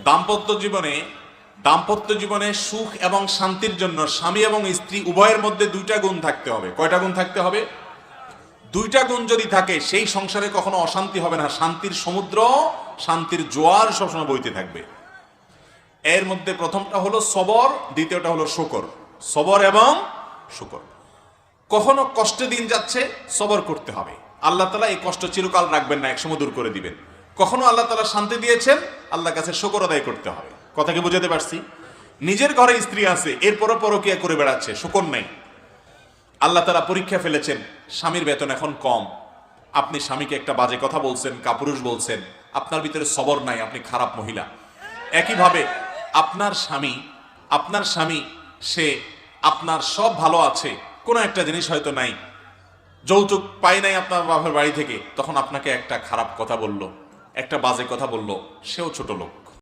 দাম্পত্য জীবনে সুখ এবং শান্তির জন্য স্বামী এবং স্ত্রী উভয়ের মধ্যে দুইটা গুণ থাকতে হবে। কয়টা গুণ থাকতে হবে? দুইটা গুণ যদি থাকে সেই সংসারে কখনো অশান্তি হবে না, শান্তির সমুদ্র, শান্তির জোয়ার সবসময় বইতে থাকবে। এর মধ্যে প্রথমটা হলো সবর, দ্বিতীয়টা হলো শুকর। সবর এবং শুকর। কখনো কষ্টে দিন যাচ্ছে, সবর করতে হবে, আল্লাহ তাআলা এই কষ্ট চিরকাল রাখবেন না, একসময় দূর করে দিবেন। কখনো আল্লাহ তাআলা শান্তি দিয়েছেন, আল্লাহর কাছে শুকর আদায় করতে হবে। কথা কি বুঝাতে পারছি? নিজের ঘরে স্ত্রী আছে, এরপরও পরকীয়া করে বেড়াচ্ছে, শুকর নাই। আল্লাহ তাআলা পরীক্ষা ফেলেছেন, স্বামীর বেতন এখন কম, আপনি স্বামীকে একটা বাজে কথা বলছেন, কাপুরুষ বলছেন, আপনার ভিতরে সবর নাই, আপনি খারাপ মহিলা। একইভাবে আপনার স্বামী সে আপনার সব ভালো আছে, কোনো একটা জিনিস হয়তো নাই, যৌতুক পাই নাই আপনার বাবার বাড়ি থেকে, তখন আপনাকে একটা খারাপ কথা বলল, একটা বাজে কথা বলল, সেও ছোট লোক।